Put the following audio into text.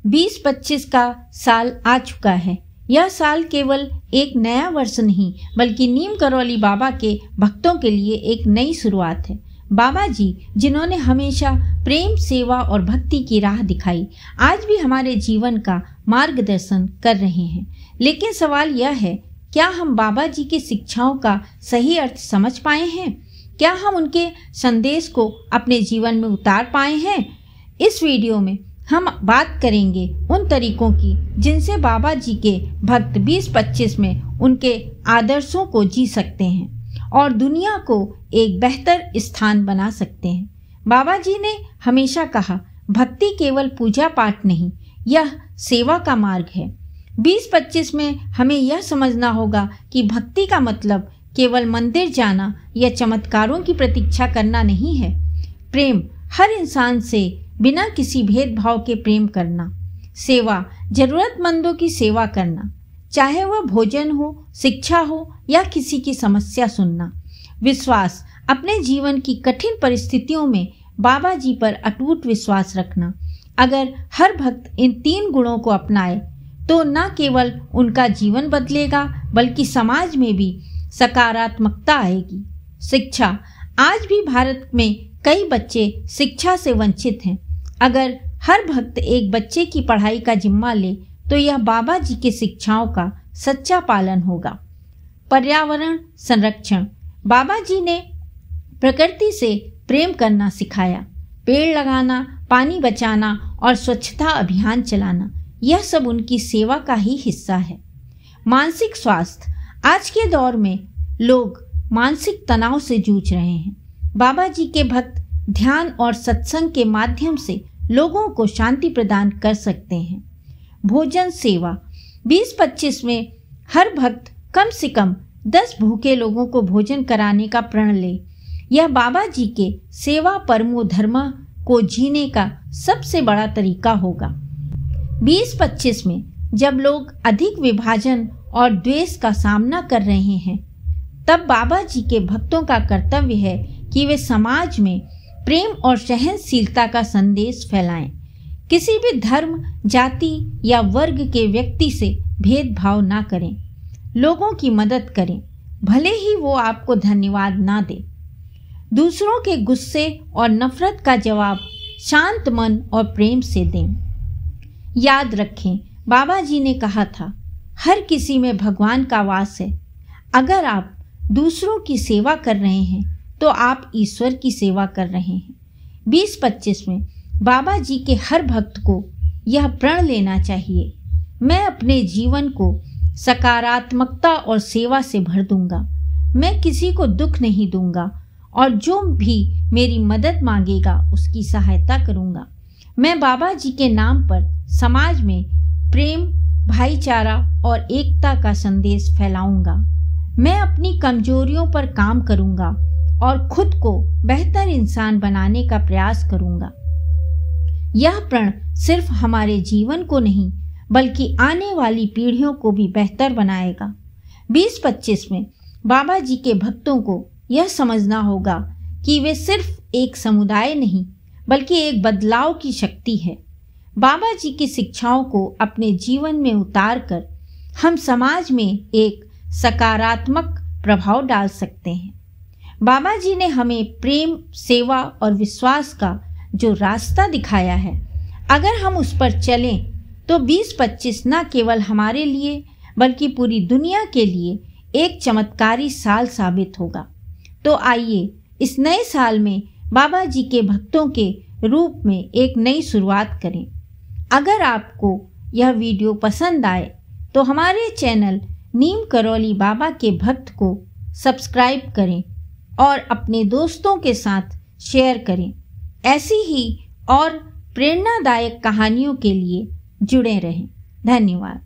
2025 का साल आ चुका है। यह साल केवल एक नया वर्ष नहीं बल्कि नीम करौली बाबा के भक्तों के लिए एक नई शुरुआत है। बाबा जी जिन्होंने हमेशा प्रेम, सेवा और भक्ति की राह दिखाई, आज भी हमारे जीवन का मार्गदर्शन कर रहे हैं। लेकिन सवाल यह है, क्या हम बाबा जी की शिक्षाओं का सही अर्थ समझ पाए हैं? क्या हम उनके संदेश को अपने जीवन में उतार पाए हैं? इस वीडियो में हम बात करेंगे उन तरीकों की जिनसे बाबा जी के भक्त 2025 में उनके आदर्शों को जी सकते हैं और दुनिया को एक बेहतर स्थान बना सकते हैं। बाबा जी ने हमेशा कहा, भक्ति केवल पूजा पाठ नहीं, यह सेवा का मार्ग है। 2025 में हमें यह समझना होगा कि भक्ति का मतलब केवल मंदिर जाना या चमत्कारों की प्रतीक्षा करना नहीं है। प्रेम, हर इंसान से बिना किसी भेदभाव के प्रेम करना। सेवा, जरूरतमंदों की सेवा करना, चाहे वह भोजन हो, शिक्षा हो या किसी की समस्या सुनना। विश्वास, अपने जीवन की कठिन परिस्थितियों में बाबा जी पर अटूट विश्वास रखना। अगर हर भक्त इन 3 गुणों को अपनाए तो न केवल उनका जीवन बदलेगा बल्कि समाज में भी सकारात्मकता आएगी। शिक्षा, आज भी भारत में कई बच्चे शिक्षा से वंचित हैं। अगर हर भक्त एक बच्चे की पढ़ाई का जिम्मा ले तो यह बाबा जी की शिक्षाओं का सच्चा पालन होगा। पर्यावरण संरक्षण, बाबा जी ने प्रकृति से प्रेम करना सिखाया। पेड़ लगाना, पानी बचाना और स्वच्छता अभियान चलाना, यह सब उनकी सेवा का ही हिस्सा है। मानसिक स्वास्थ्य, आज के दौर में लोग मानसिक तनाव से जूझ रहे हैं। बाबा जी के भक्त ध्यान और सत्संग के माध्यम से लोगों को शांति प्रदान कर सकते हैं। भोजन सेवा, 2025 में हर भक्त कम से कम 10 भूखे लोगों को भोजन कराने का प्रण ले। यह बाबा जी के सेवा परमो धर्म को जीने का सबसे बड़ा तरीका होगा। 2025 में जब लोग अधिक विभाजन और द्वेष का सामना कर रहे हैं, तब बाबा जी के भक्तों का कर्तव्य है कि वे समाज में प्रेम और सहनशीलता का संदेश फैलाएं। किसी भी धर्म, जाति या वर्ग के व्यक्ति से भेदभाव ना करें। लोगों की मदद करें, भले ही वो आपको धन्यवाद ना दे। दूसरों के गुस्से और नफरत का जवाब शांत मन और प्रेम से दें। याद रखें, बाबा जी ने कहा था, हर किसी में भगवान का वास है। अगर आप दूसरों की सेवा कर रहे हैं तो आप ईश्वर की सेवा कर रहे हैं। 2025 में बाबा जी के हर भक्त को यह प्रण लेना चाहिए, मैं अपने जीवन को सकारात्मकता और सेवा से भर दूंगा। मैं किसी को दुख नहीं दूंगा और जो भी मेरी मदद मांगेगा उसकी सहायता करूंगा। मैं बाबा जी के नाम पर समाज में प्रेम, भाईचारा और एकता का संदेश फैलाऊंगा। मैं अपनी कमजोरियों पर काम करूंगा और खुद को बेहतर इंसान बनाने का प्रयास करूंगा। यह प्रण सिर्फ हमारे जीवन को नहीं बल्कि आने वाली पीढ़ियों को भी बेहतर बनाएगा। 2025 में बाबा जी के भक्तों को यह समझना होगा कि वे सिर्फ एक समुदाय नहीं बल्कि एक बदलाव की शक्ति है। बाबा जी की शिक्षाओं को अपने जीवन में उतार कर हम समाज में एक सकारात्मक प्रभाव डाल सकते हैं। बाबा जी ने हमें प्रेम, सेवा और विश्वास का जो रास्ता दिखाया है, अगर हम उस पर चलें तो 2025 न केवल हमारे लिए बल्कि पूरी दुनिया के लिए एक चमत्कारी साल साबित होगा। तो आइए इस नए साल में बाबा जी के भक्तों के रूप में एक नई शुरुआत करें। अगर आपको यह वीडियो पसंद आए तो हमारे चैनल नीम करौली बाबा के भक्त को सब्सक्राइब करें और अपने दोस्तों के साथ शेयर करें। ऐसी ही और प्रेरणादायक कहानियों के लिए जुड़े रहें। धन्यवाद।